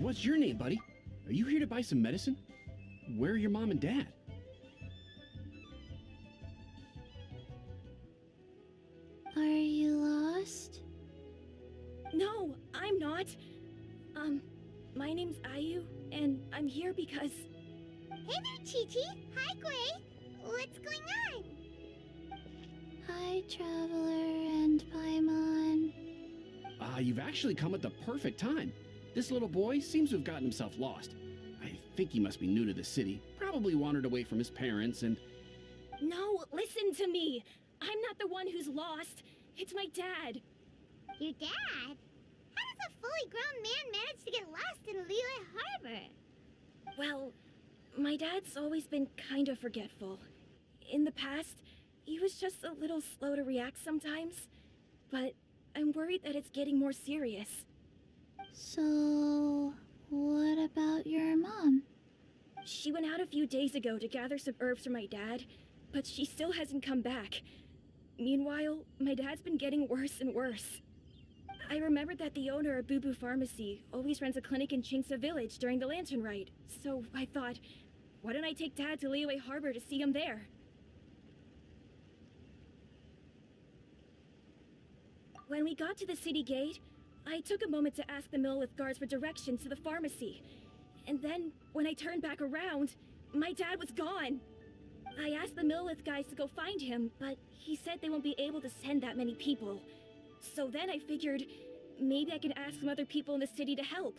What's your name, buddy? Are you here to buy some medicine? Where are your mom and dad? Are you lost? No, I'm not. My name's Ayu, and I'm here because... Hey there, Chi-Chi. Hi, Gui. What's going on? Hi, Traveler and Paimon. You've actually come at the perfect time. This little boy seems to have gotten himself lost. I think he must be new to the city, probably wandered away from his parents and... No, listen to me. I'm not the one who's lost. It's my dad. Your dad? How does a fully grown man manage to get lost in Liyue Harbor? Well, my dad's always been kind of forgetful. In the past, he was just a little slow to react sometimes. But I'm worried that it's getting more serious. So, what about your mom? She went out a few days ago to gather some herbs for my dad, but she still hasn't come back. Meanwhile, my dad's been getting worse and worse. I remembered that the owner of Boo Boo Pharmacy always runs a clinic in Chingsa Village during the Lantern Ride, so I thought, why don't I take Dad to Liyue Harbor to see him there? When we got to the city gate, I took a moment to ask the Millith guards for directions to the pharmacy. And then, when I turned back around, my dad was gone. I asked the Millith guys to go find him, but he said they won't be able to send that many people. So then I figured, maybe I can ask some other people in the city to help.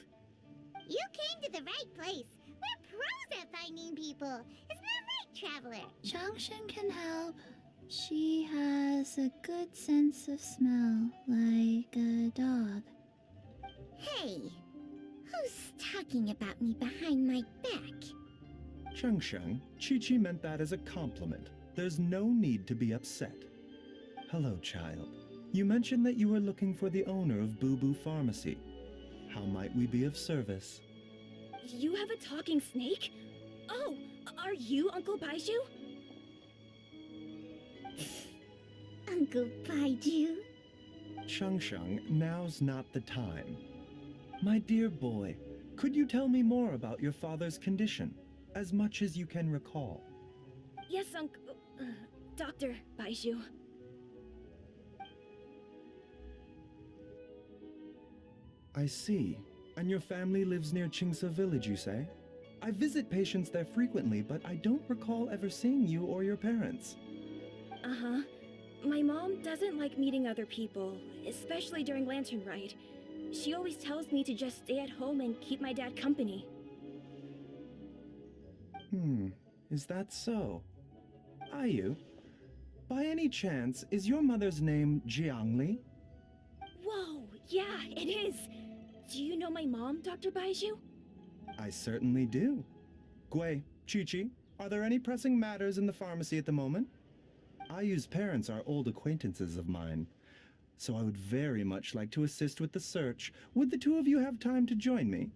You came to the right place. We're pros at finding people. Isn't that right, Traveler? Changshan can help. She has a good sense of smell, like a dog. Hey, who's talking about me behind my back? Changshan, Chi-Chi meant that as a compliment. There's no need to be upset. Hello, child. You mentioned that you were looking for the owner of Boo Boo Pharmacy. How might we be of service? You have a talking snake? Oh, are you Uncle Baiju? Uncle Baiju? Changshan, now's not the time. My dear boy, could you tell me more about your father's condition, as much as you can recall? Yes, Dr. Baiju. I see. And your family lives near Chingsa Village, you say? I visit patients there frequently, but I don't recall ever seeing you or your parents. Uh-huh. My mom doesn't like meeting other people, especially during Lantern Ride. She always tells me to just stay at home and keep my dad company. Is that so? Ayu, by any chance, is your mother's name Jiangli? Whoa, yeah, it is. Do you know my mom, Dr. Baiju? I certainly do. Gui, Chi-Chi, are there any pressing matters in the pharmacy at the moment? Ayu's parents are old acquaintances of mine, so I would very much like to assist with the search. Would the two of you have time to join me?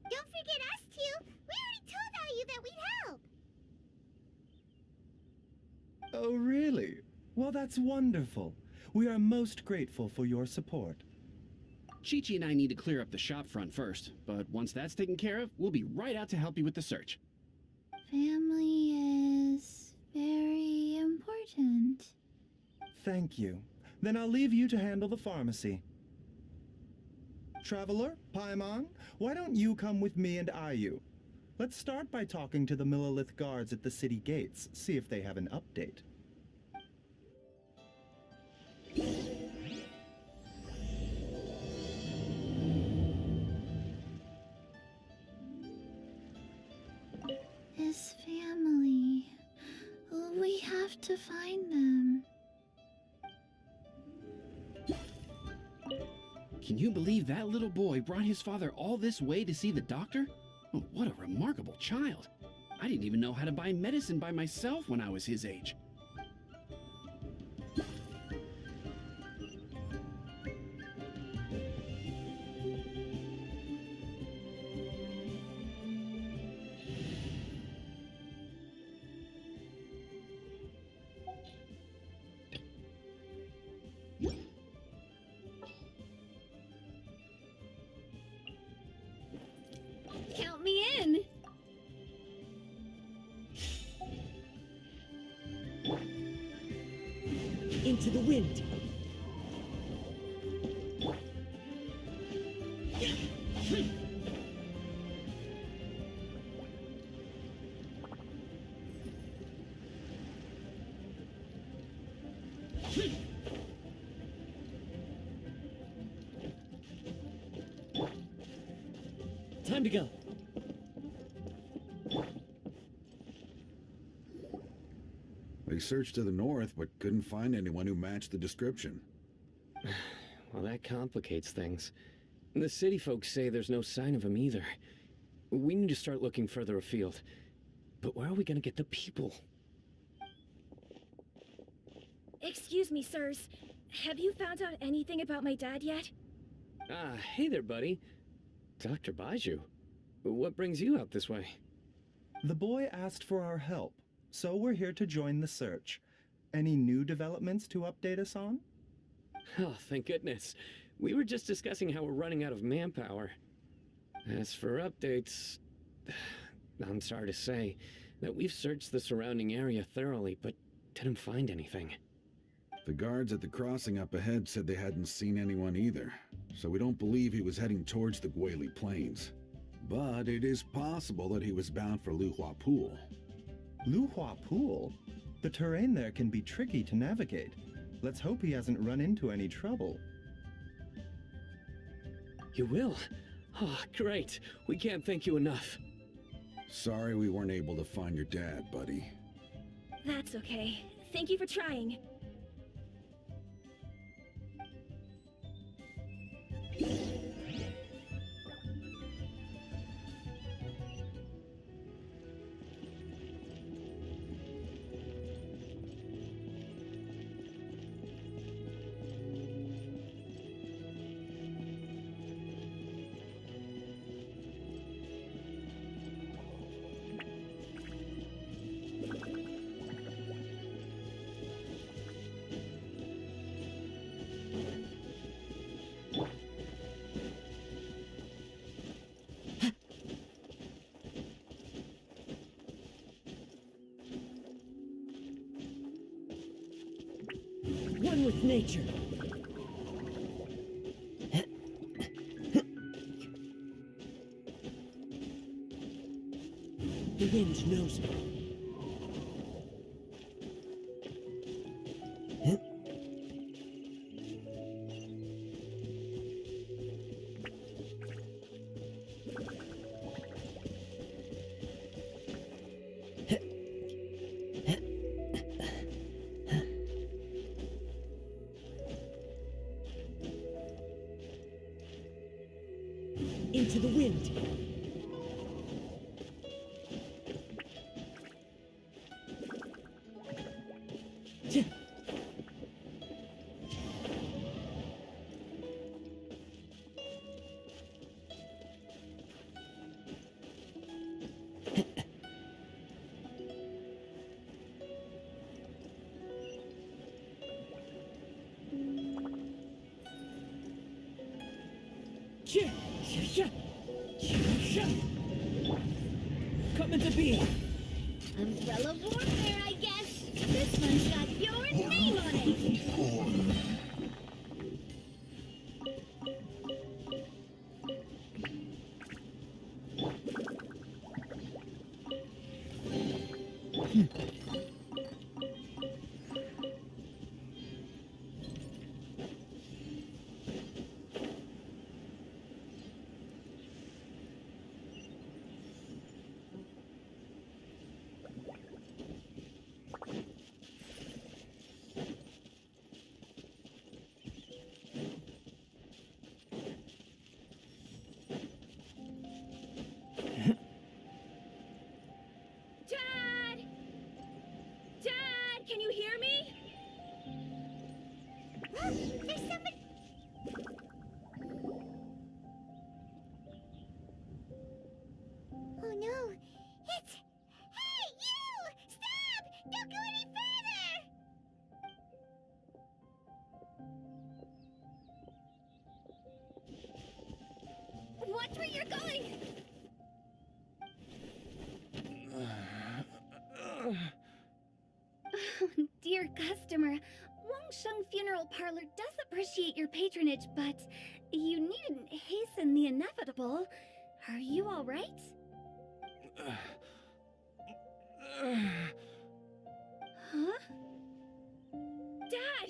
Don't forget us two. We already told Ayu that we'd help. Oh, really? Well, that's wonderful. We are most grateful for your support. Chi-Chi and I need to clear up the shop front first, but once that's taken care of, we'll be right out to help you with the search. Family is very important. Thank you. Then I'll leave you to handle the pharmacy. Traveler, Paimon, why don't you come with me and Ayu? Let's start by talking to the Millith guards at the city gates, see if they have an update. His family. We have to find them. Can you believe that little boy brought his father all this way to see the doctor? Oh, what a remarkable child. I didn't even know how to buy medicine by myself when I was his age. Into the wind. Time to go. They searched to the north, but couldn't find anyone who matched the description. Well, that complicates things. The city folks say there's no sign of him either. We need to start looking further afield. But where are we gonna get the people? Excuse me, sirs. Have you found out anything about my dad yet? Ah, hey there, buddy. Dr. Baiju. What brings you out this way? The boy asked for our help, so we're here to join the search. Any new developments to update us on? Oh, thank goodness. We were just discussing how we're running out of manpower. As for updates, I'm sorry to say that we've searched the surrounding area thoroughly, but didn't find anything. The guards at the crossing up ahead said they hadn't seen anyone either, so we don't believe he was heading towards the Guili Plains. But it is possible that he was bound for Luhua Pool. Luhua Pool? The terrain there can be tricky to navigate. Let's hope he hasn't run into any trouble. You will? Oh, great. We can't thank you enough. Sorry we weren't able to find your dad, buddy. That's okay. Thank you for trying. One with nature. The wind knows me. Into the wind. Coming to be. Umbrella warfare, I guess. This one's got your name on it. Dad! Dad, can you hear me? There's somebody. Oh no! It's. Hey, you! Stop! Don't go any further! Watch where you're going! Oh, dear customer, won't Sheng Funeral Parlor does appreciate your patronage, but you needn't hasten the inevitable. Are you all right? Huh? Dad!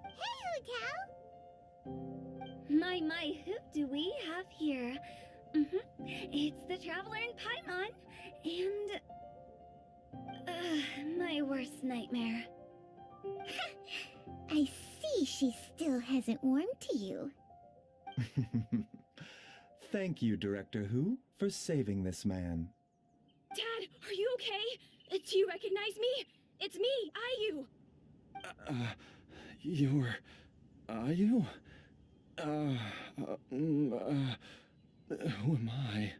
Hey, Hotel! My, who do we have here? It's the Traveler in Paimon, and... my worst nightmare. I see she still hasn't warmed to you. Thank you, Director Who, for saving this man. Dad, are you okay? Do you recognize me? It's me, Ayu! You're... Ayu? Who am I?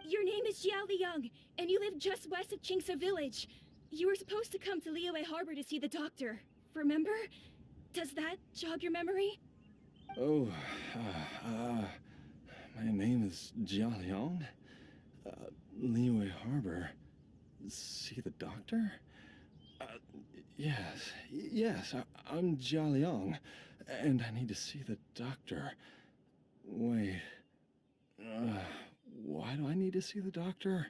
Your name is Jia Liang, and you live just west of Qingse Village. You were supposed to come to Liyue Harbor to see the doctor, remember? Does that jog your memory? Oh, my name is Jia Liang. Liyue Harbor. See the doctor? Yes, I'm Jia Liang, and I need to see the doctor. Wait, why do I need to see the doctor?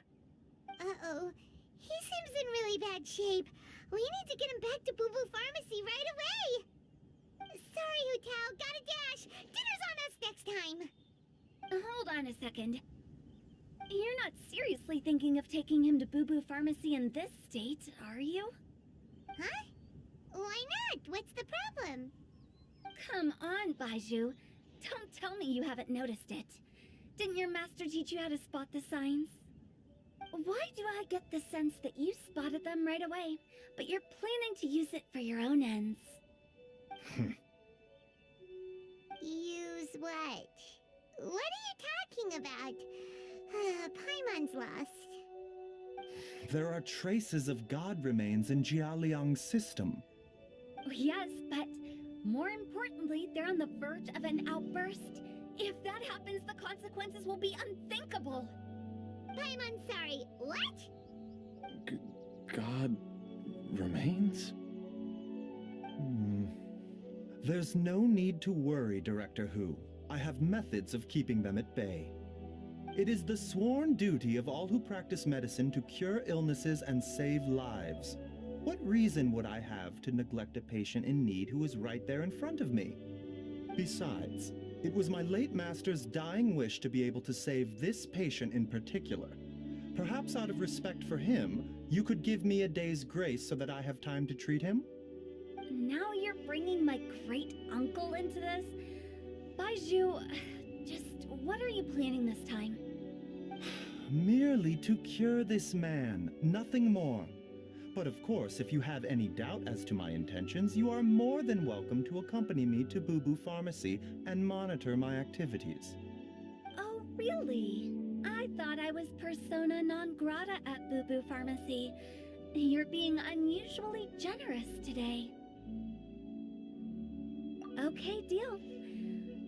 Uh-oh. He seems in really bad shape. We need to get him back to Boo Boo Pharmacy right away. Sorry, Hotel. Gotta dash. Dinner's on us next time. Hold on a second. You're not seriously thinking of taking him to Boo Boo Pharmacy in this state, are you? Huh? Why not? What's the problem? Come on, Baizhu. Don't tell me you haven't noticed it. Didn't your master teach you how to spot the signs? Why do I get the sense that you spotted them right away, but you're planning to use it for your own ends? Use what? What are you talking about? Paimon's lost. There are traces of god remains in Jia Liang's system. Yes, but more importantly, they're on the verge of an outburst. If that happens, the consequences will be unthinkable. Paimon, sorry. What? God remains? There's no need to worry, Director Who. I have methods of keeping them at bay. It is the sworn duty of all who practice medicine to cure illnesses and save lives. What reason would I have to neglect a patient in need who is right there in front of me? Besides, it was my late master's dying wish to be able to save this patient in particular. Perhaps out of respect for him, you could give me a day's grace so that I have time to treat him? Now you're bringing my great-uncle into this? Baizhu, just what are you planning this time? Merely to cure this man, nothing more. But of course, if you have any doubt as to my intentions, you are more than welcome to accompany me to Boo Boo Pharmacy and monitor my activities. Oh, really? I thought I was persona non grata at Boo Boo Pharmacy. You're being unusually generous today. Okay, deal.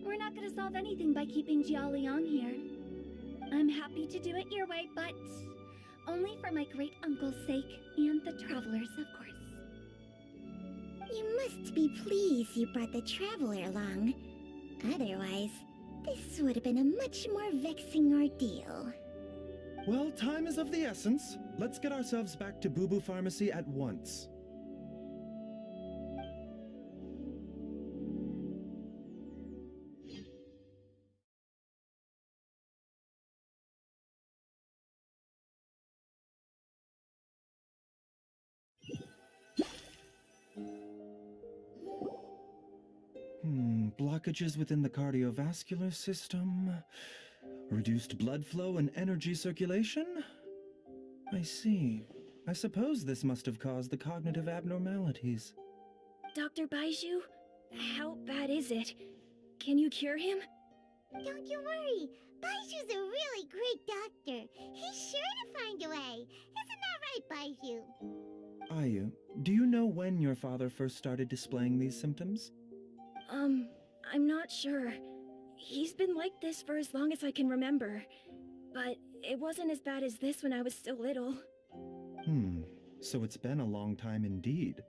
We're not gonna solve anything by keeping Jia Liang here. I'm happy to do it your way, but only for my great-uncle's sake and the travelers, of course. You must be pleased you brought the Traveler along. Otherwise, this would have been a much more vexing ordeal. Well, time is of the essence. Let's get ourselves back to Boo Boo Pharmacy at once. Blockages within the cardiovascular system, reduced blood flow and energy circulation? I see. I suppose this must have caused the cognitive abnormalities. Dr. Baizhu, how bad is it? Can you cure him? Don't you worry. Baiju's a really great doctor. He's sure to find a way. Isn't that right, Baiju? Ayu, do you know when your father first started displaying these symptoms? I'm not sure. He's been like this for as long as I can remember. But it wasn't as bad as this when I was still little. So it's been a long time indeed.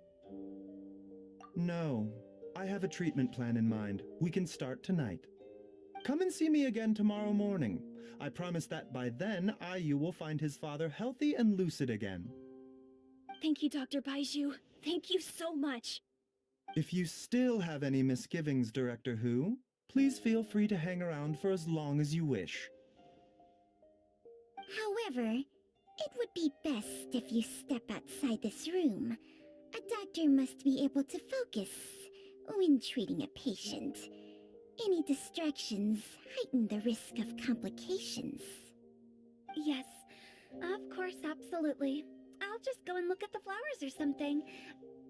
No, I have a treatment plan in mind. We can start tonight. Come and see me again tomorrow morning. I promise that by then, Ayu will find his father healthy and lucid again. Thank you, Dr. Baiju. Thank you so much. If you still have any misgivings, Director Who, please feel free to hang around for as long as you wish. However, it would be best if you step outside this room. A doctor must be able to focus when treating a patient. Any distractions heighten the risk of complications. Yes, of course, absolutely. I'll just go and look at the flowers or something.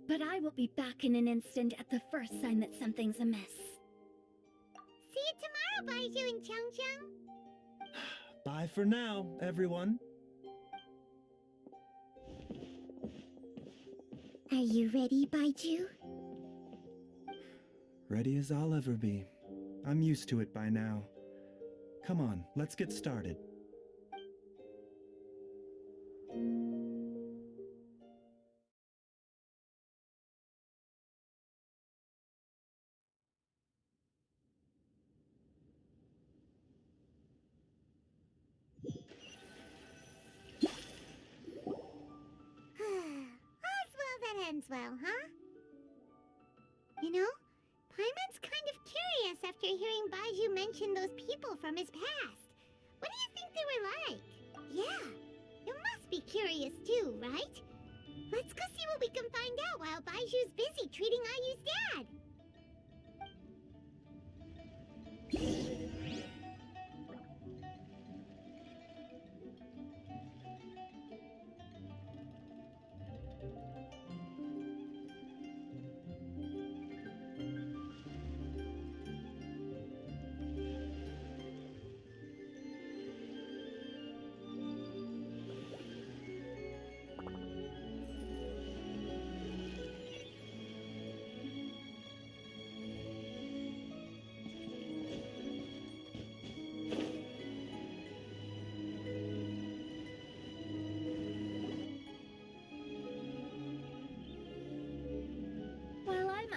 But I will be back in an instant at the first sign that something's amiss. See you tomorrow, Baiju and Chung. Bye for now, everyone. Are you ready, Baiju? Ready as I'll ever be. I'm used to it by now. Come on, let's get started. All's well that ends well, huh? You know, Paimon's kind of curious after hearing Baiju mention those people from his past. What do you think they were like? Yeah, you must be curious too, right? Let's go see what we can find out while Baiju's busy treating Ayu's dad.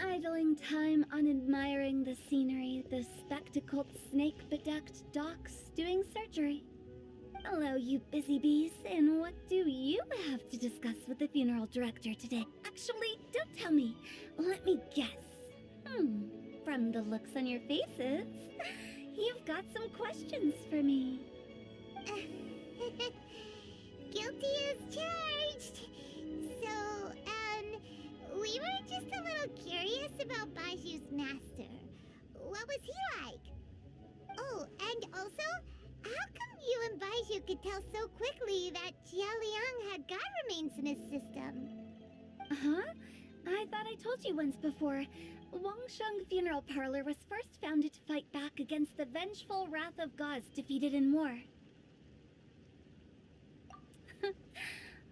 Idling time on admiring the scenery, the spectacled snake-bedecked docs doing surgery. Hello, you busy bees, and what do you have to discuss with the funeral director today? Actually, don't tell me. Let me guess. From the looks on your faces, you've got some questions for me. Guilty as charged. So, we were just a little curious about Baiju's master. What was he like? Oh, and also, how come you and Baiju could tell so quickly that Jia Liang had god remains in his system? Huh? I thought I told you once before. Wangsheng Funeral Parlor was first founded to fight back against the vengeful wrath of gods defeated in war.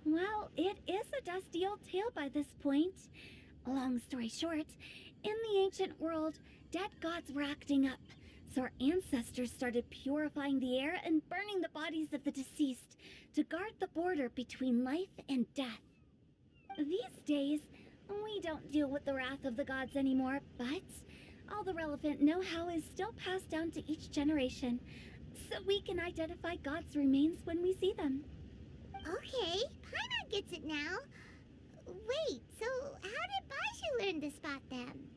Well, it is a dusty old tale by this point. Long story short, in the ancient world, dead gods were acting up, so our ancestors started purifying the air and burning the bodies of the deceased to guard the border between life and death. These days, we don't deal with the wrath of the gods anymore, but all the relevant know-how is still passed down to each generation, so we can identify gods' remains when we see them. Okay, Paimon gets it now. Wait, so how did Baiju learn to spot them?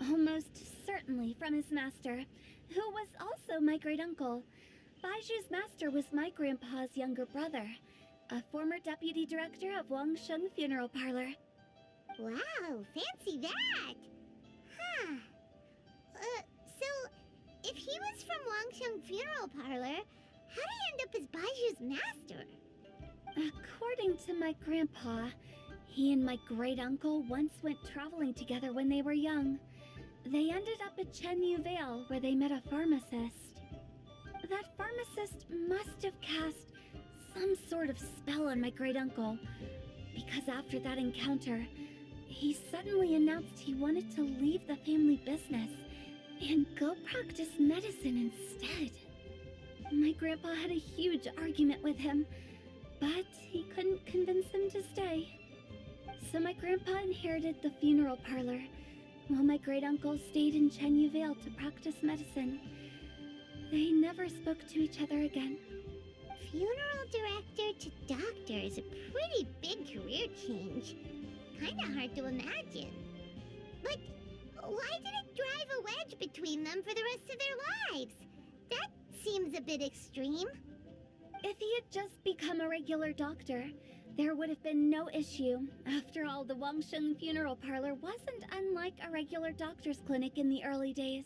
Almost certainly from his master, who was also my great-uncle. Baiju's master was my grandpa's younger brother, a former deputy director of Wangsheng Funeral Parlor. Wow, fancy that! Huh. So, if he was from Wangsheng Funeral Parlor, how did he end up as Baiju's master? According to my grandpa, he and my great-uncle once went traveling together when they were young. They ended up at Chenyu Vale, where they met a pharmacist. That pharmacist must have cast some sort of spell on my great-uncle, because after that encounter, he suddenly announced he wanted to leave the family business and go practice medicine instead. My grandpa had a huge argument with him, but he couldn't convince him to stay. So my grandpa inherited the funeral parlor while my great-uncle stayed in Chenyu Vale to practice medicine. They never spoke to each other again. Funeral director to doctor is a pretty big career change. Kinda hard to imagine. But why did it drive a wedge between them for the rest of their lives? That seems a bit extreme. If he had just become a regular doctor, there would have been no issue. After all, the Wangsheng Funeral Parlor wasn't unlike a regular doctor's clinic in the early days.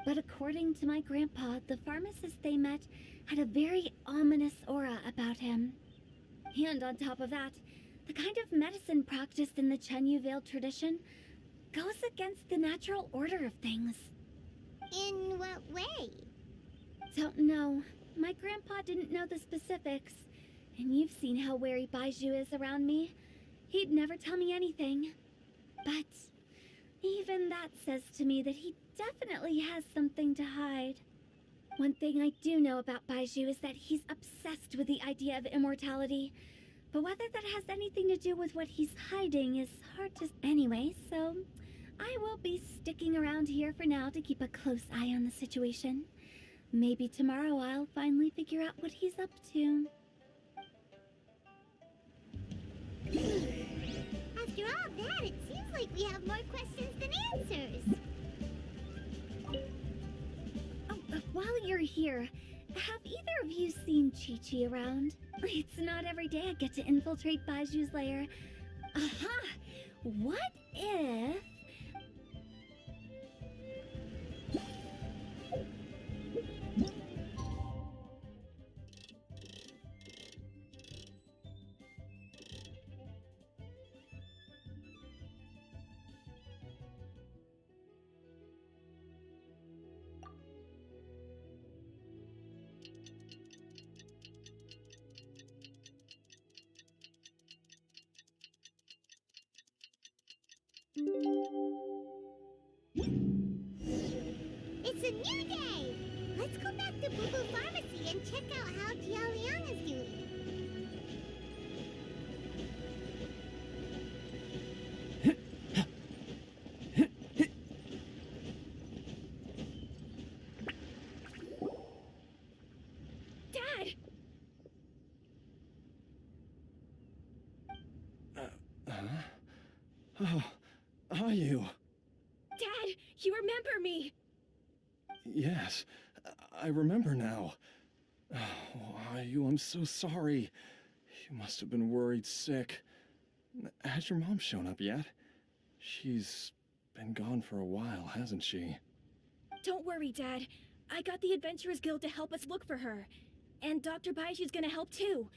But according to my grandpa, the pharmacist they met had a very ominous aura about him. And on top of that, the kind of medicine practiced in the Chenyu Vale tradition goes against the natural order of things. In what way? Don't know. My grandpa didn't know the specifics. And you've seen how wary Baiju is around me. He'd never tell me anything. But even that says to me that he definitely has something to hide. One thing I do know about Baiju is that he's obsessed with the idea of immortality. But whether that has anything to do with what he's hiding is hard to... Anyway, so I will be sticking around here for now to keep a close eye on the situation. Maybe tomorrow I'll finally figure out what he's up to. After all that, it seems like we have more questions than answers. Oh, while you're here, have either of you seen Chi-Chi around? It's not every day I get to infiltrate Baiju's lair. Aha! What if... It's a new day! Let's go back to Boo Boo Pharmacy and check out how Jia Liang is doing. Dad! Oh, are you? Dad, you remember me! Yes, I remember now. Oh, are you? I'm so sorry. You must have been worried sick. Has your mom shown up yet? She's been gone for a while, hasn't she? Don't worry, Dad. I got the Adventurers Guild to help us look for her. And Dr. Baiju's gonna help too.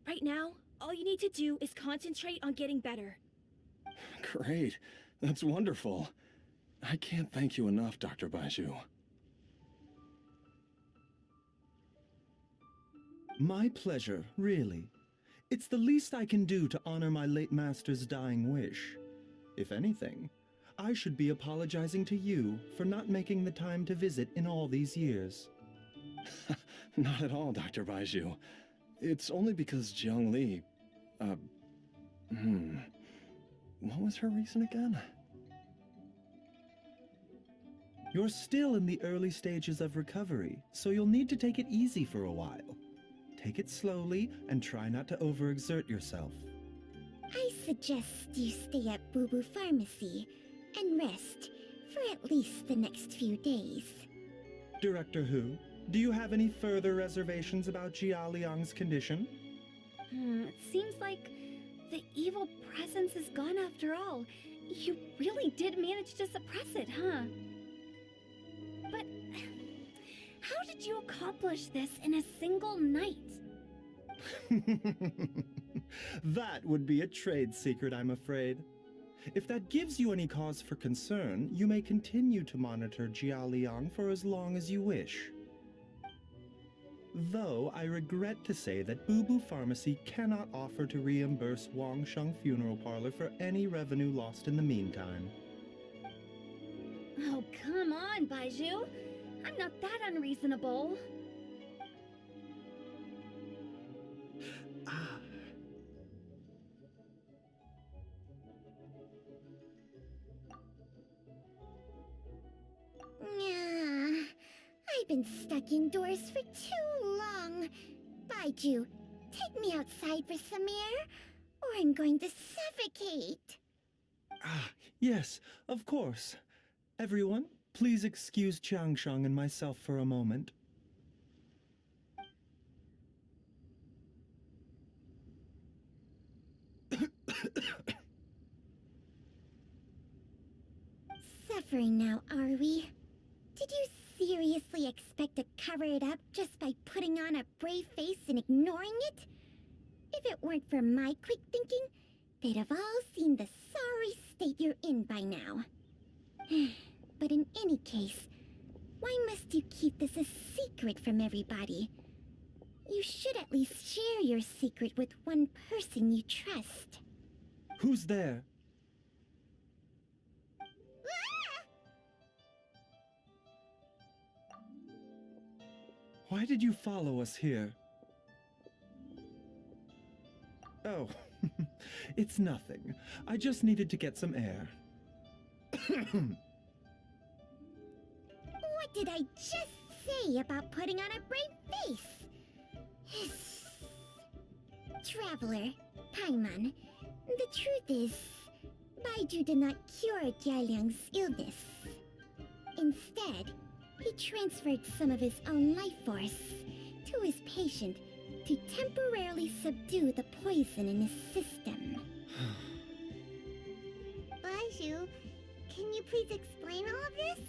Right now, all you need to do is concentrate on getting better. Great. That's wonderful. I can't thank you enough, Dr. Baiju. My pleasure, really. It's the least I can do to honor my late master's dying wish. If anything, I should be apologizing to you for not making the time to visit in all these years. Not at all, Dr. Baiju. It's only because Jiang Li... What was her reason again? You're still in the early stages of recovery, so you'll need to take it easy for a while. Take it slowly and try not to overexert yourself. I suggest you stay at Boo Boo Pharmacy and rest for at least the next few days. Director Hu, do you have any further reservations about Jia Liang's condition? It seems like the evil presence is gone after all. You really did manage to suppress it, huh? But how did you accomplish this in a single night? That would be a trade secret, I'm afraid. If that gives you any cause for concern, you may continue to monitor Jia Liang for as long as you wish. Though I regret to say that Boo Boo Pharmacy cannot offer to reimburse Wangsheng Funeral Parlor for any revenue lost in the meantime. Oh, come on, Baiju. I'm not that unreasonable. Ah. been stuck indoors for too long. Baiju, take me outside for some air, or I'm going to suffocate. Ah, yes, of course. Everyone, please excuse Changsheng and myself for a moment. Suffering now, are we? Did you seriously expect to cover it up just by putting on a brave face and ignoring it? If it weren't for my quick thinking, they'd have all seen the sorry state you're in by now. But in any case, why must you keep this a secret from everybody? You should at least share your secret with one person you trust. Who's there? Why did you follow us here? Oh, it's nothing. I just needed to get some air. What did I just say about putting on a brave face? Traveler, Paimon, the truth is, Baiju did not cure Jialiang's illness. Instead, he transferred some of his own life force to his patient to temporarily subdue the poison in his system. Baiju, can you please explain all of this?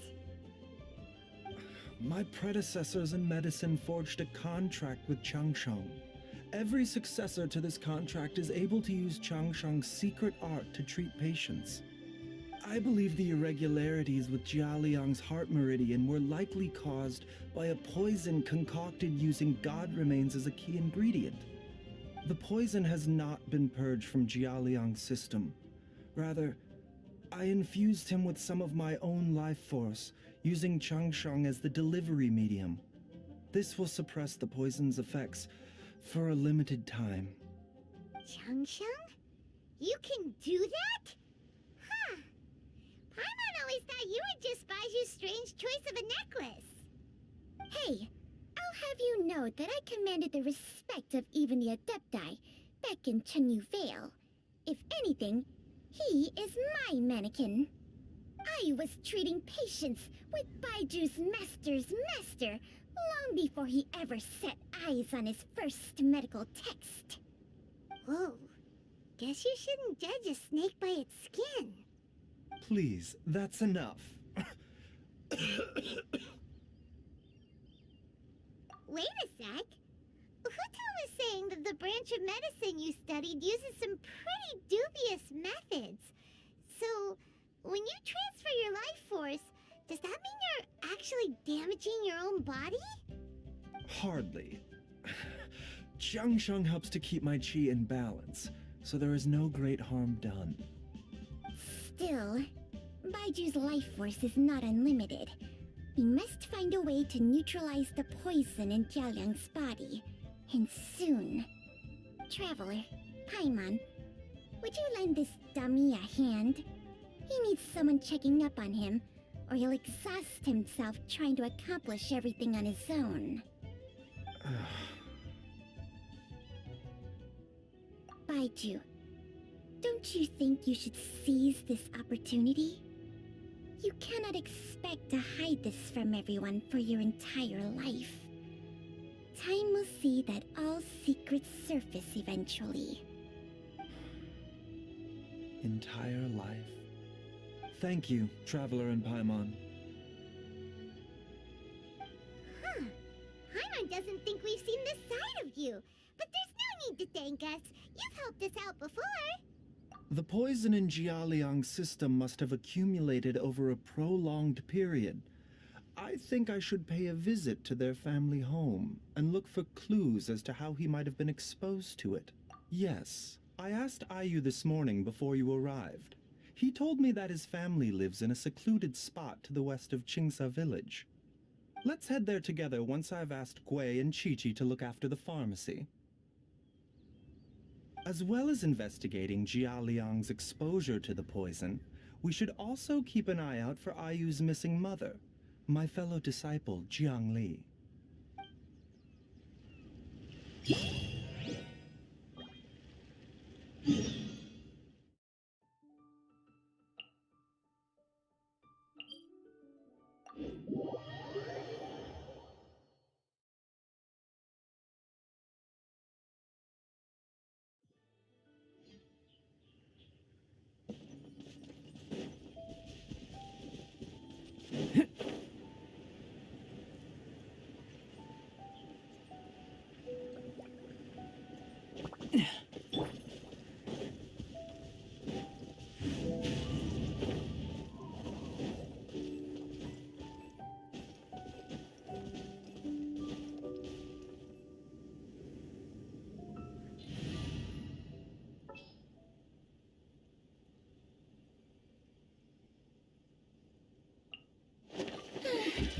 My predecessors in medicine forged a contract with Changsheng. Every successor to this contract is able to use Changsheng's secret art to treat patients. I believe the irregularities with Jialiang's heart meridian were likely caused by a poison concocted using god remains as a key ingredient. The poison has not been purged from Jialiang's system. Rather, I infused him with some of my own life force, using Changsheng as the delivery medium. This will suppress the poison's effects for a limited time. Changsheng? You can do that? Huh. Paimon always thought you were just Baiju's strange choice of a necklace. Hey, I'll have you know that I commanded the respect of even the Adepti back in Chenyu Vale. If anything, he is my mannequin. I was treating patients with Baiju's master's master long before he ever set eyes on his first medical text. Whoa. Guess you shouldn't judge a snake by its skin. Please, that's enough. Wait a sec. Huto was saying that the branch of medicine you studied uses some pretty dubious methods. So, when you transfer your life force, does that mean you're actually damaging your own body? Hardly. Changsheng helps to keep my chi in balance, so there is no great harm done. Still, Baiju's life force is not unlimited. We must find a way to neutralize the poison in Jialiang's body. And soon. Traveler, Paimon, would you lend this dummy a hand? He needs someone checking up on him, or he'll exhaust himself trying to accomplish everything on his own. Baiju, don't you think you should seize this opportunity? You cannot expect to hide this from everyone for your entire life. Time will see that all secrets surface eventually. Entire life. Thank you, Traveler and Paimon. Huh. Paimon doesn't think we've seen this side of you. But there's no need to thank us. You've helped us out before. The poison in Jialiang's system must have accumulated over a prolonged period. I think I should pay a visit to their family home and look for clues as to how he might have been exposed to it. Yes, I asked Ayu this morning before you arrived. He told me that his family lives in a secluded spot to the west of Qingsa village. Let's head there together once I've asked Gui and Chi-Chi to look after the pharmacy. As well as investigating Jialiang's exposure to the poison, we should also keep an eye out for Ayu's missing mother. My fellow disciple, Jiang Li.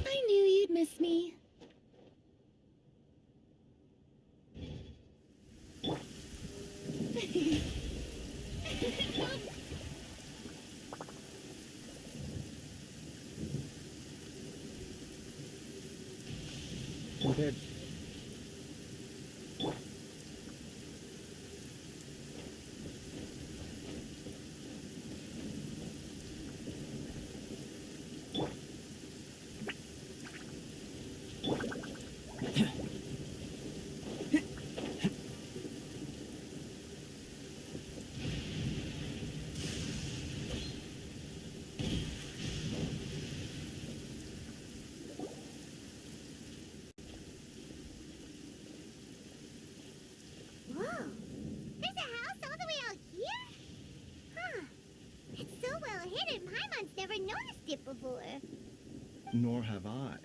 I knew you'd miss me. Compared Whoa! There's a house all the way out here? Huh. It's so well hidden, Paimon's never noticed it before. Nor have I.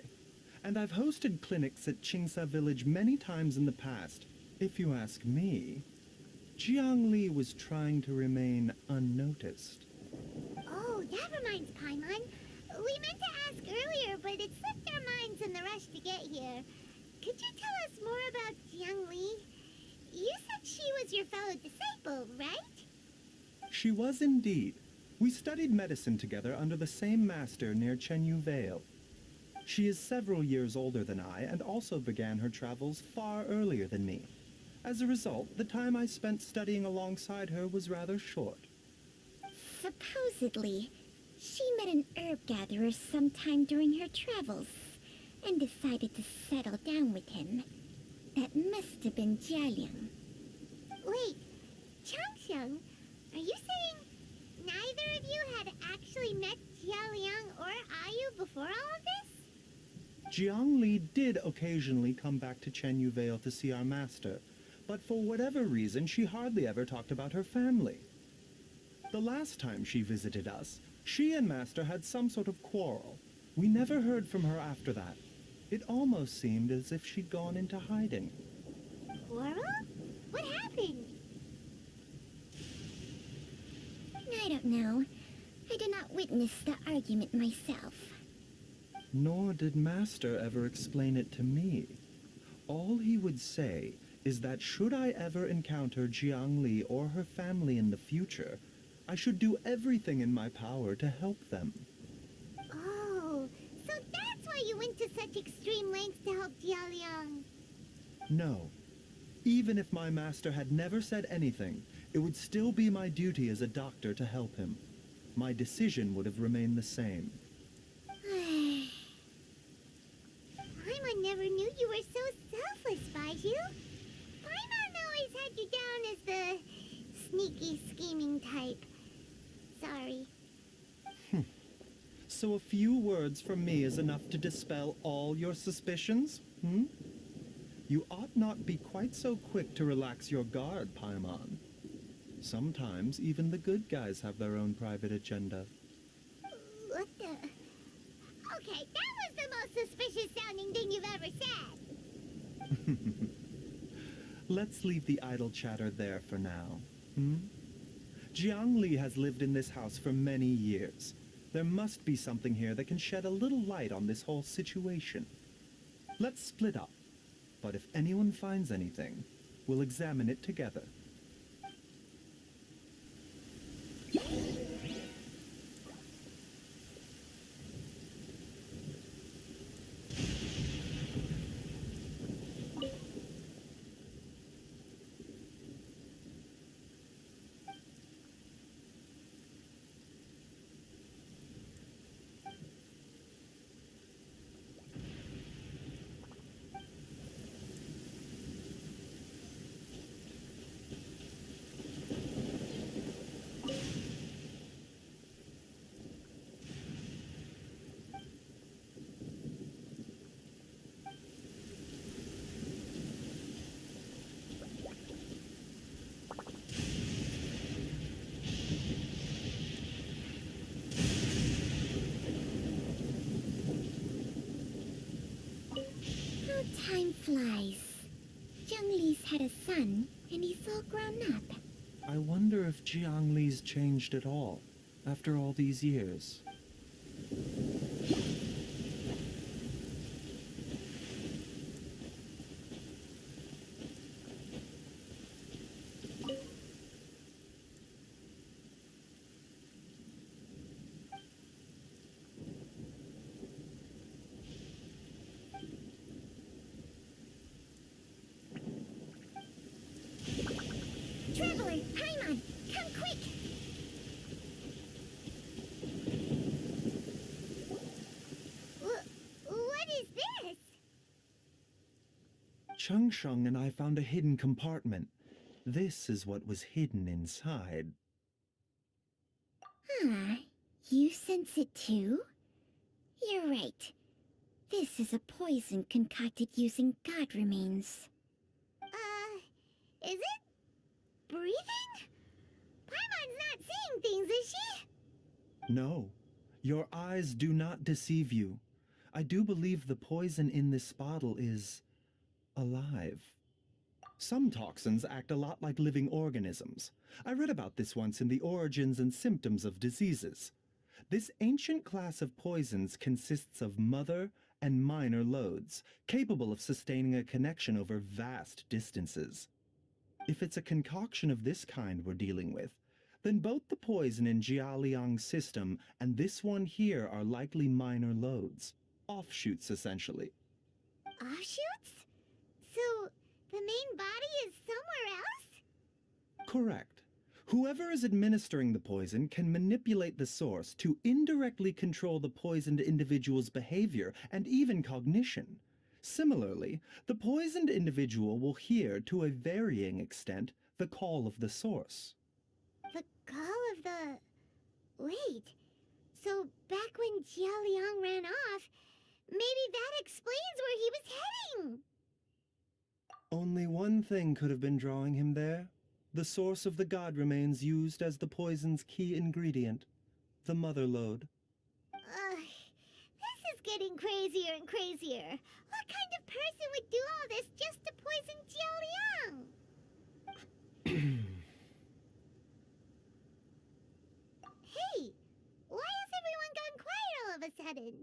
And I've hosted clinics at Qingsa Village many times in the past. If you ask me, Jiang Li was trying to remain unnoticed. Oh, that reminds Paimon. We meant to ask earlier, but it slipped our minds in the rush to get here. Could you tell us more about Jiang Li? You said she was your fellow disciple, right? She was indeed. We studied medicine together under the same master near Chenyu Vale. She is several years older than I and also began her travels far earlier than me. As a result, the time I spent studying alongside her was rather short. Supposedly, she met an herb gatherer sometime during her travels and decided to settle down with him. That must have been Jialiang. Wait, Changsheng, are you saying neither of you had actually met Jialiang or Ayu before all of this? Jiang Li did occasionally come back to Chenyu Vale to see our master, but for whatever reason she hardly ever talked about her family. The last time she visited us, she and Master had some sort of quarrel. We never heard from her after that. It almost seemed as if she'd gone into hiding. Quarrel? What happened? I don't know. I did not witness the argument myself. Nor did Master ever explain it to me. All he would say is that should I ever encounter Jiang Li or her family in the future, I should do everything in my power to help them. Oh, so that's why you went to such extreme lengths to help Jialiang. No. Even if my master had never said anything, it would still be my duty as a doctor to help him. My decision would have remained the same. Paimon never knew you were so selfless, Baiju. Paimon always had you down as the sneaky, scheming type. Sorry. So a few words from me is enough to dispel all your suspicions? You ought not be quite so quick to relax your guard, Paimon. Sometimes even the good guys have their own private agenda. What the... Okay, that was the most suspicious sounding thing you've ever said. Let's leave the idle chatter there for now. Jiang Li has lived in this house for many years. There must be something here that can shed a little light on this whole situation. Let's split up. But if anyone finds anything, we'll examine it together. Time flies. Zhongli's had a son, and he's all grown up. I wonder if Jiangli's changed at all, after all these years. Traveler, Paimon, come quick! What is this? Changsheng and I found a hidden compartment. This is what was hidden inside. Huh. You sense it too? You're right. This is a poison concocted using god remains. Is it breathing? Paimon's not seeing things, is she? No, your eyes do not deceive you. I do believe the poison in this bottle is alive. Some toxins act a lot like living organisms. I read about this once in the Origins and Symptoms of Diseases. This ancient class of poisons consists of mother and minor loads, capable of sustaining a connection over vast distances. If it's a concoction of this kind we're dealing with, then both the poison in Jialiang's system and this one here are likely minor loads. Offshoots, essentially. Offshoots? So, the main body is somewhere else? Correct. Whoever is administering the poison can manipulate the source to indirectly control the poisoned individual's behavior and even cognition. Similarly, the poisoned individual will hear, to a varying extent, the call of the source. The call of the... Wait. So, back when Jialiang ran off, maybe that explains where he was heading! Only one thing could have been drawing him there. The source of the god remains used as the poison's key ingredient, the mother lode. This is getting crazier and crazier. What kind of person would do all this just to poison Jialiang? Hey, why has everyone gone quiet all of a sudden?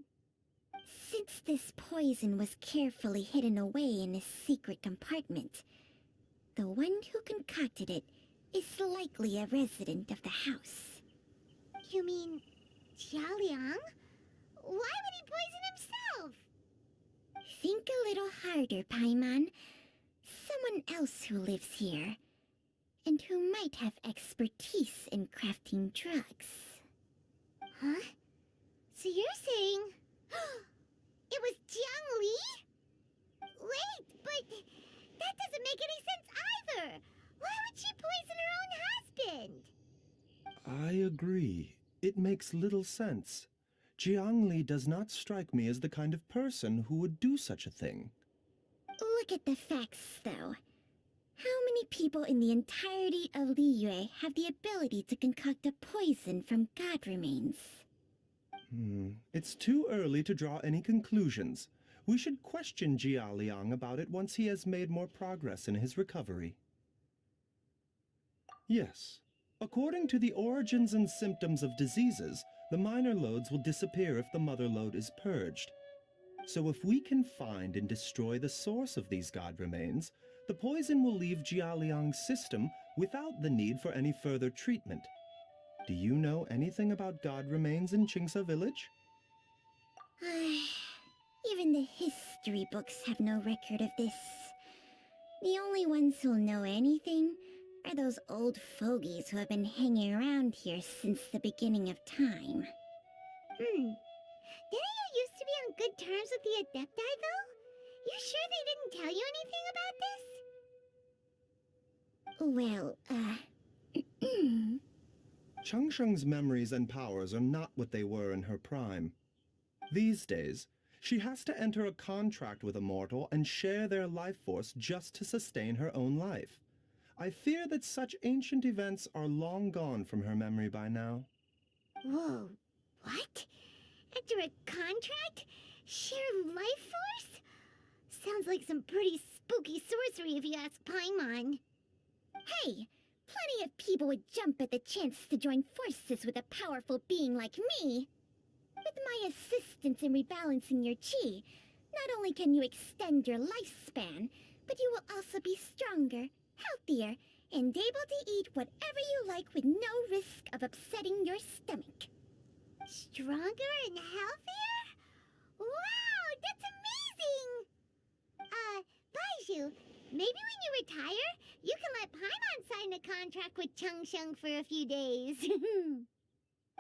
Since this poison was carefully hidden away in a secret compartment, the one who concocted it is likely a resident of the house. You mean Jialiang? Why would he poison himself? Think a little harder, Paimon. Someone else who lives here, and who might have expertise in crafting drugs. Huh? So you're saying... it was Jiang Li? Wait, but that doesn't make any sense either! Why would she poison her own husband? I agree. It makes little sense. Jiangli does not strike me as the kind of person who would do such a thing. Look at the facts, though. How many people in the entirety of Liyue have the ability to concoct a poison from god remains? It's too early to draw any conclusions. We should question Jia Liang about it once he has made more progress in his recovery. Yes. According to the Origins and Symptoms of Diseases, the minor loads will disappear if the mother load is purged. So if we can find and destroy the source of these god remains, the poison will leave Jialiang's system without the need for any further treatment. Do you know anything about god remains in Qingsa village? Even the history books have no record of this. The only ones who'll know anything are those old fogies who have been hanging around here since the beginning of time. Didn't you used to be on good terms with the Adepti, though? You sure they didn't tell you anything about this? Changsheng's memories and powers are not what they were in her prime. These days, she has to enter a contract with a mortal and share their life force just to sustain her own life. I fear that such ancient events are long gone from her memory by now. Whoa, what? Enter a contract? Share life force? Sounds like some pretty spooky sorcery if you ask Paimon. Hey, plenty of people would jump at the chance to join forces with a powerful being like me. With my assistance in rebalancing your chi, not only can you extend your lifespan, but you will also be stronger, healthier, and able to eat whatever you like with no risk of upsetting your stomach. Stronger and healthier? Wow, that's amazing! Baiju, maybe when you retire, you can let Paimon sign a contract with Changsheng for a few days.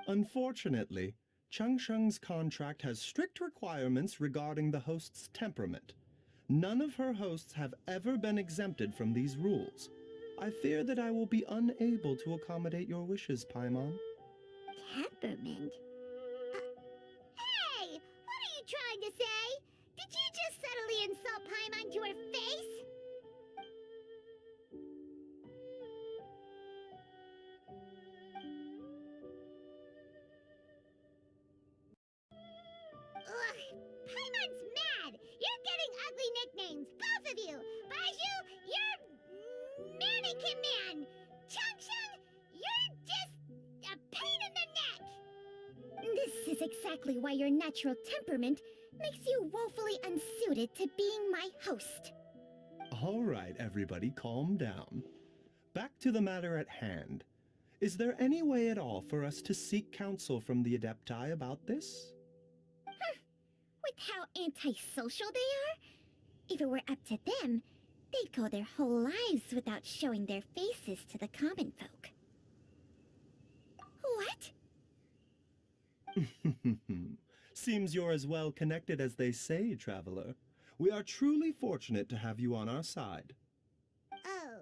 Unfortunately, Changsheng's contract has strict requirements regarding the host's temperament. None of her hosts have ever been exempted from these rules. I fear that I will be unable to accommodate your wishes, Paimon. Temperament? Hey! What are you trying to say? Did you just subtly insult Paimon to her face? Ugh! Paimon's mad! You're getting ugly nicknames, both of you! Baiju, you're Mannequin Man! Changsheng, you're just a pain in the neck! This is exactly why your natural temperament makes you woefully unsuited to being my host. All right, everybody, calm down. Back to the matter at hand. Is there any way at all for us to seek counsel from the Adepti about this? With how antisocial they are? If it were up to them, they'd go their whole lives without showing their faces to the common folk. What? Seems you're as well connected as they say, traveler. We are truly fortunate to have you on our side. Oh,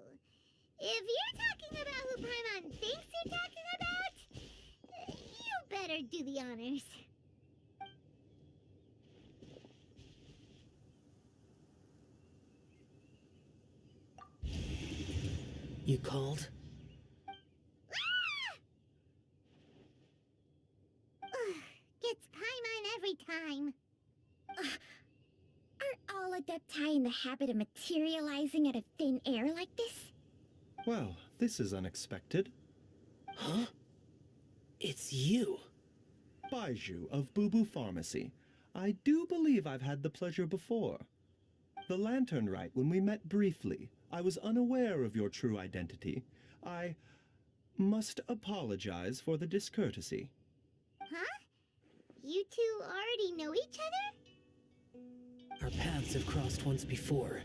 if you're talking about who Paimon thinks you're talking about, you better do the honors. You called? Gets Paimon every time. Are all Adepti in the habit of materializing out of thin air like this? Well, this is unexpected. Huh? It's you. Baiju of Boo Boo Pharmacy. I do believe I've had the pleasure before. The Lantern Rite, when we met briefly, I was unaware of your true identity. I must apologize for the discourtesy. Huh? You two already know each other? Our paths have crossed once before.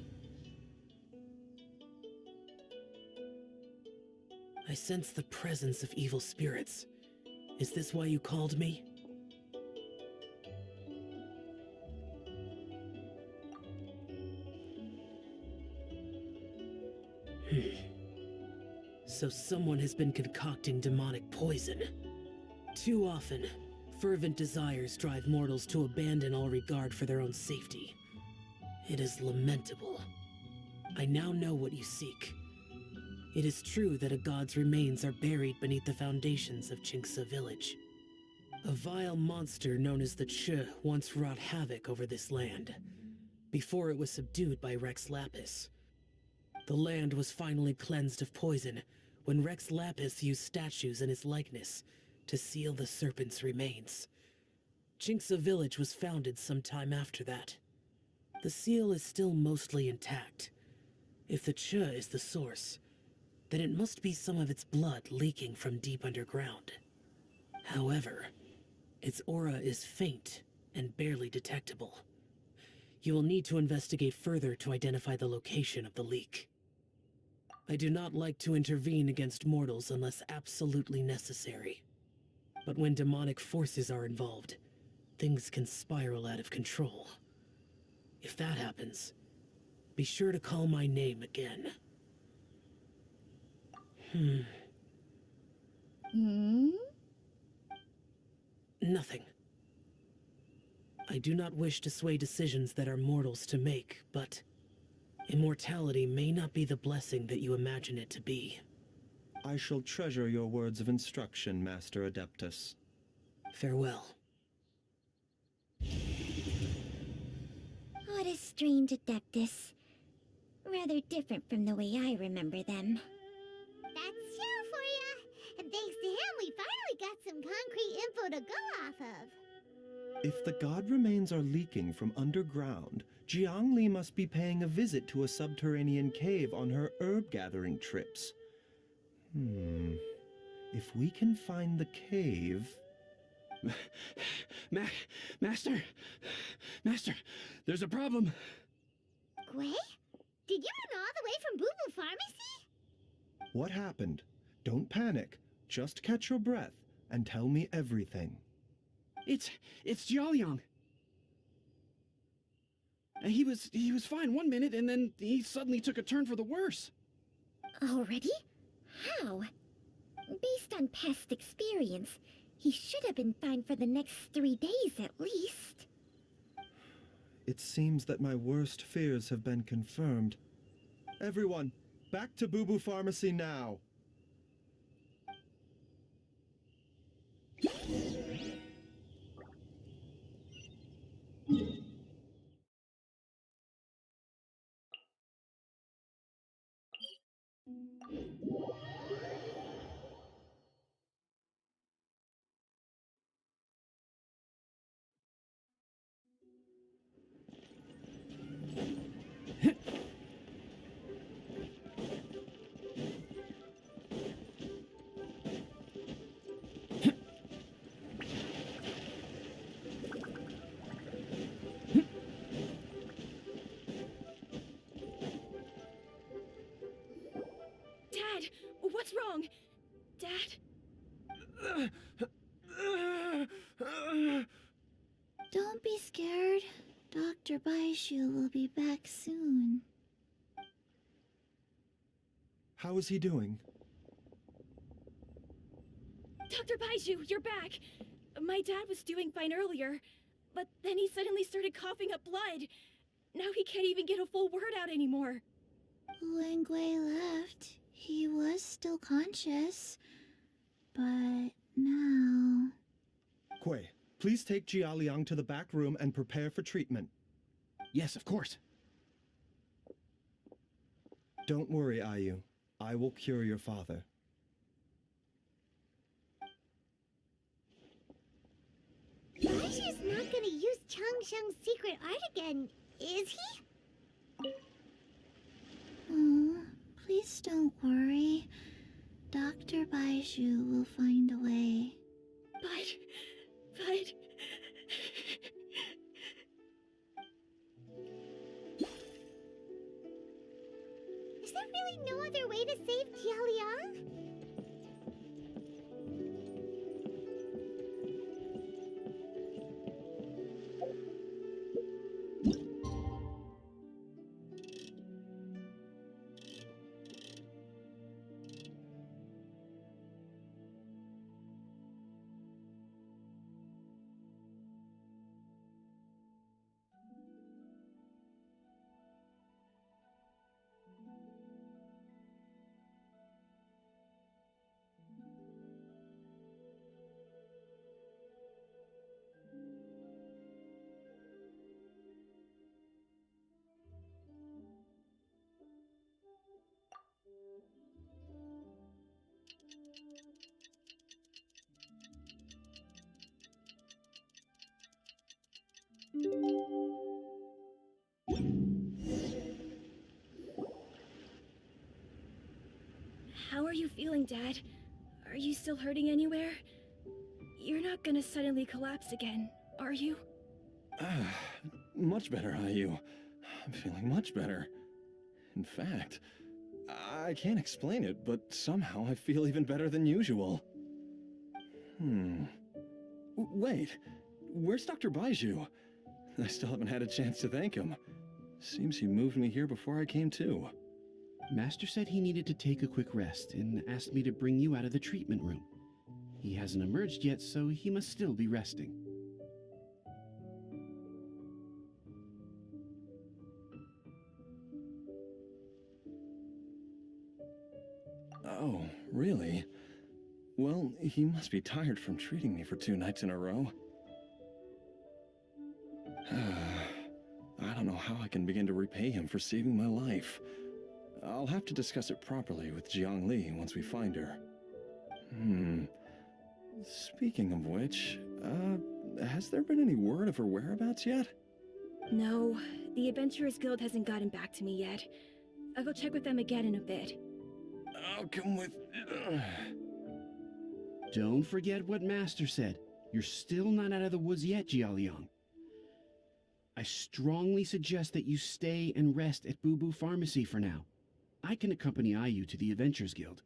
I sense the presence of evil spirits. Is this why you called me? So someone has been concocting demonic poison. Too often, fervent desires drive mortals to abandon all regard for their own safety. It is lamentable. I now know what you seek. It is true that a god's remains are buried beneath the foundations of Jinxa village. A vile monster known as the Che once wrought havoc over this land, before it was subdued by Rex Lapis. The land was finally cleansed of poison when Rex Lapis used statues in his likeness to seal the serpent's remains. Jinxa village was founded some time after that. The seal is still mostly intact. If the Che is the source, then it must be some of its blood leaking from deep underground. However, its aura is faint and barely detectable. You will need to investigate further to identify the location of the leak. I do not like to intervene against mortals unless absolutely necessary. But when demonic forces are involved, things can spiral out of control. If that happens, be sure to call my name again. Nothing. I do not wish to sway decisions that are mortals to make, but immortality may not be the blessing that you imagine it to be. I shall treasure your words of instruction, Master Adeptus. Farewell. What a strange adeptus. Rather different from the way I remember them. That's Shell for ya! And thanks to him, we finally got some concrete info to go off of. If the god remains are leaking from underground, Jiangli must be paying a visit to a subterranean cave on her herb-gathering trips. If we can find the cave... Master! Master, there's a problem. Gwei? Did you run all the way from Boo Boo Pharmacy? What happened? Don't panic. Just catch your breath and tell me everything. It's Jiaoliang. He was fine one minute, and then he suddenly took a turn for the worse. Already? How? Based on past experience, he should have been fine for the next 3 days at least. It seems that my worst fears have been confirmed. Everyone, back to Boo Boo Pharmacy now! Dad, what's wrong? Dad? Don't be scared. Dr. Baishu will be back soon. How is he doing? Dr. Baiju, you're back! My dad was doing fine earlier, but then he suddenly started coughing up blood. Now he can't even get a full word out anymore. When Gwei left, he was still conscious. But now... Gui, please take Jiaoliang to the back room and prepare for treatment. Yes, of course. Don't worry, Ayu. I will cure your father. Baishu's not gonna use Changsheng's secret art again, is he? Oh, please don't worry. Dr. Baishu will find a way. But... Is there really no other way to save Jiaoliang? How are you feeling, Dad? Are you still hurting anywhere? You're not gonna suddenly collapse again, are you? Much better, Ayu. I'm feeling much better. In fact, I can't explain it, but somehow I feel even better than usual. Wait, where's Dr. Baiju? I still haven't had a chance to thank him. Seems he moved me here before I came to. Master said he needed to take a quick rest and asked me to bring you out of the treatment room. He hasn't emerged yet, so he must still be resting. Oh, really? Well, he must be tired from treating me for 2 nights in a row. I don't know know how I can begin to repay him for saving my life. I'll have to discuss it properly with Jiang Li once we find her. Speaking of which, has there been any word of her whereabouts yet? No, the Adventurers Guild hasn't gotten back to me yet. I'll go check with them again in a bit. I'll come with... Don't forget what Master said. You're still not out of the woods yet, Jialiang. I strongly suggest that you stay and rest at Boo Boo Pharmacy for now. I can accompany Ayu to the Adventurers Guild.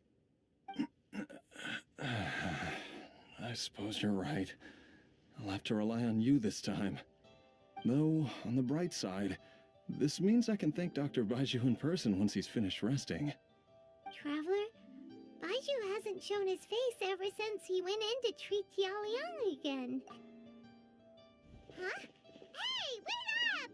I suppose you're right. I'll have to rely on you this time. Though, on the bright side, this means I can thank Dr. Baiju in person once he's finished resting. Traveler, Baiju hasn't shown his face ever since he went in to treat Jialiang again. Huh? Hey, wait up!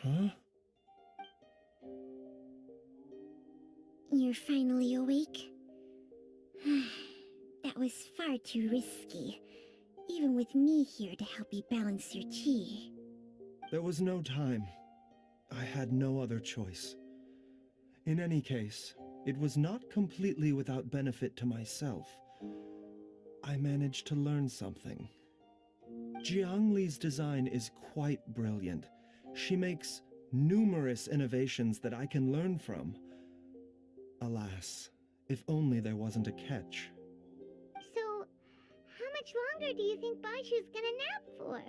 Huh? You're finally awake? That was far too risky, even with me here to help you balance your chi. There was no time. I had no other choice. In any case, it was not completely without benefit to myself. I managed to learn something. Jiang Li's design is quite brilliant. She makes numerous innovations that I can learn from. Alas, if only there wasn't a catch. So, how much longer do you think Baiju's gonna nap for?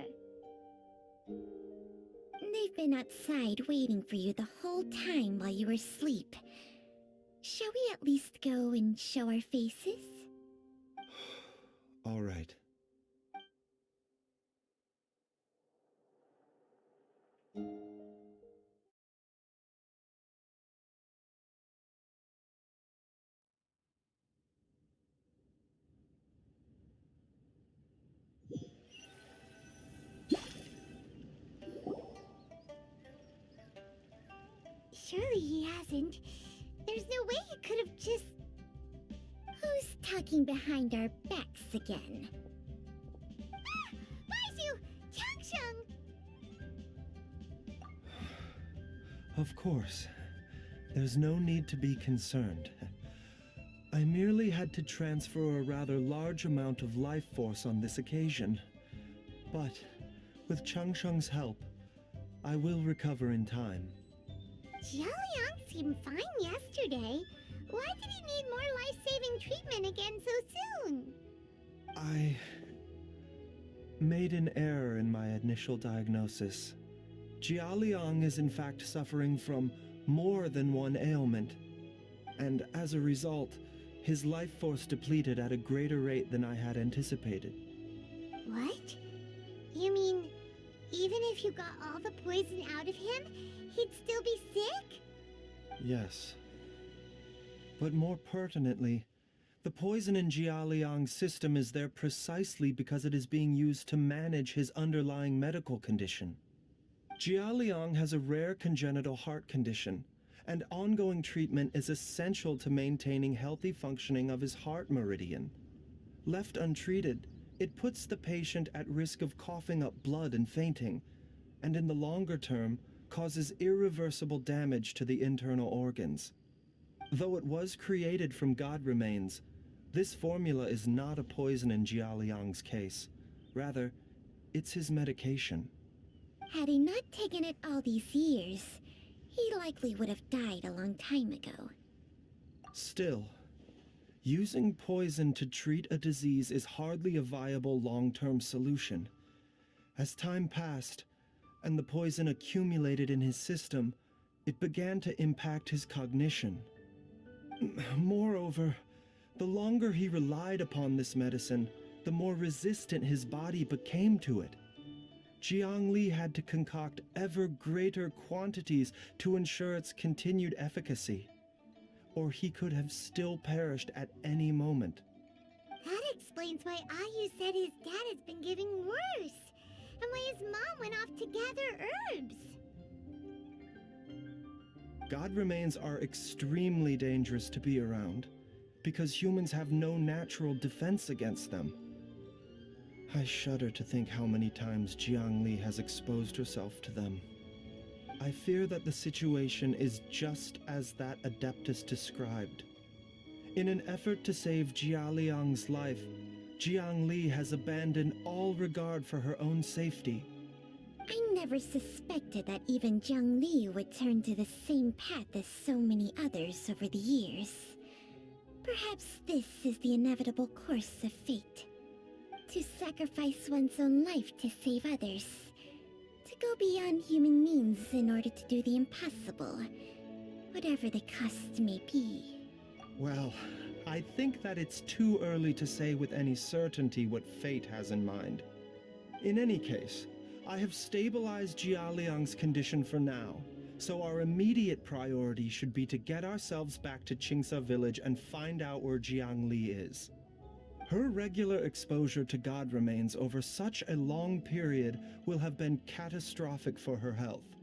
They've been outside waiting for you the whole time while you were asleep. Shall we at least go and show our faces? All right. Surely he hasn't. There's no way he could have just... Who's talking behind our backs again? Ah! Baiju! Changsheng! Of course. There's no need to be concerned. I merely had to transfer a rather large amount of life force on this occasion. But, with Changsheng's help, I will recover in time. Jialiang seemed fine yesterday. Why did he need more life-saving treatment again so soon? I made an error in my initial diagnosis. Jialiang is in fact suffering from more than one ailment, and as a result, his life force depleted at a greater rate than I had anticipated. What? You mean, even if you got all the poison out of him, he'd still be sick? Yes. But more pertinently, the poison in Jialiang's system is there precisely because it is being used to manage his underlying medical condition. Jialiang has a rare congenital heart condition, and ongoing treatment is essential to maintaining healthy functioning of his heart meridian. Left untreated, it puts the patient at risk of coughing up blood and fainting, and in the longer term, causes irreversible damage to the internal organs. Though it was created from god remains, this formula is not a poison in Jialiang's case. Rather, it's his medication. Had he not taken it all these years, he likely would have died a long time ago. Still, using poison to treat a disease is hardly a viable long-term solution. As time passed, and the poison accumulated in his system, it began to impact his cognition. Moreover, the longer he relied upon this medicine, the more resistant his body became to it. Jiang Li had to concoct ever greater quantities to ensure its continued efficacy, or he could have still perished at any moment. That explains explains why Ayu said his dad has been getting worse, and why his mom went off to gather herbs. God remains are extremely dangerous to be around, because humans have no natural defense against them. I shudder to think how many times Jiangli has exposed herself to them. I fear that the situation is just as that Adeptus described. In an effort to save Jialiang's life, Jiangli has abandoned all regard for her own safety. I never suspected that even Jiang Li would turn to the same path as so many others over the years. Perhaps this is the inevitable course of fate. To sacrifice one's own life to save others. To go beyond human means in order to do the impossible, whatever the cost may be. Well, I think that it's too early to say with any certainty what fate has in mind. In any case, I have stabilized Jialiang's condition for now, so our immediate priority should be to get ourselves back to Qingsa village and find out where Jiangli is. Her regular exposure to God remains over such a long period will have been catastrophic for her health.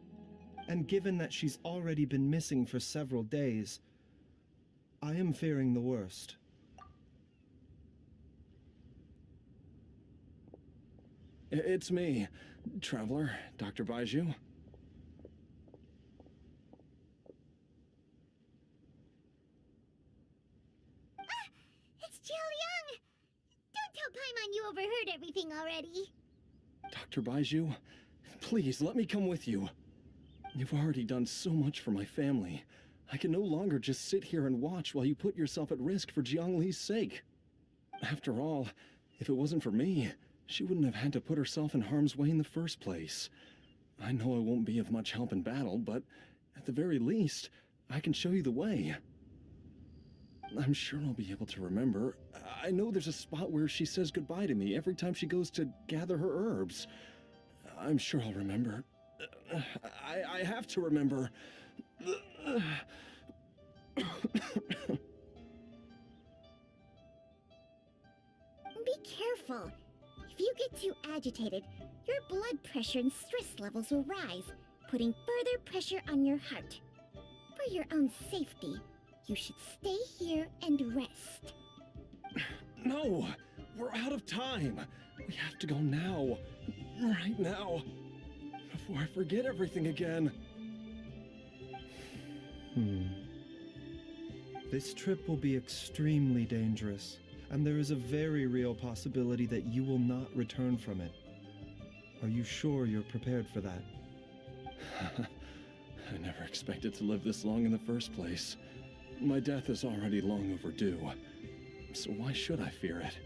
And given that she's already been missing for several days, I am fearing the worst. It's me, Traveler, Dr. Baiju. It's Jialiang! Don't tell Paimon you overheard everything already. Dr. Baiju, please let me come with you. You've already done so much for my family. I can no longer just sit here and watch while you put yourself at risk for Jiangli's sake. After all, if it wasn't for me, she wouldn't have had to put herself in harm's way in the first place. I know I won't be of much help in battle, but at the very least, I can show you the way. I'm sure I'll be able to remember. I know there's a spot where she says goodbye to me every time she goes to gather her herbs. I'm sure I'll remember. I have to remember. Be careful. If you get too agitated, your blood pressure and stress levels will rise, putting further pressure on your heart. For your own safety, you should stay here and rest. No! We're out of time! We have to go now. Right now. Before I forget everything again. This trip will be extremely dangerous, and there is a very real possibility that you will not return from it. Are you sure you're prepared for that? I never expected to live this long in the first place. My death is already long overdue. So why should I fear it?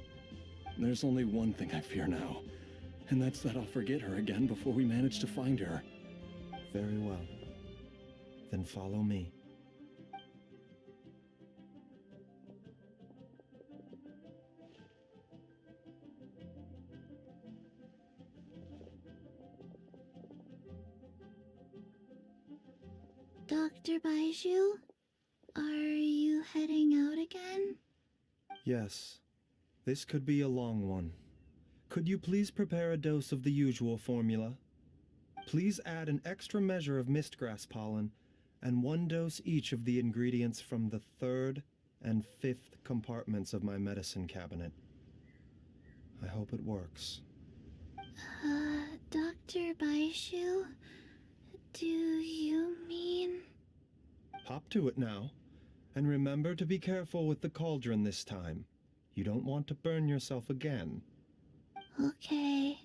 There's only one thing I fear now, and that's that I'll forget her again before we manage to find her. Very well. Then follow me. Dr. Baiju, are you heading out again? Yes. This could be a long one. Could you please prepare a dose of the usual formula? Please add an extra measure of mistgrass pollen, and 1 dose each of the ingredients from the 3rd and 5th compartments of my medicine cabinet. I hope it works. Dr. Baiju, do you mean... Hop to it now, and remember to be careful with the cauldron this time. You don't want to burn yourself again. Okay.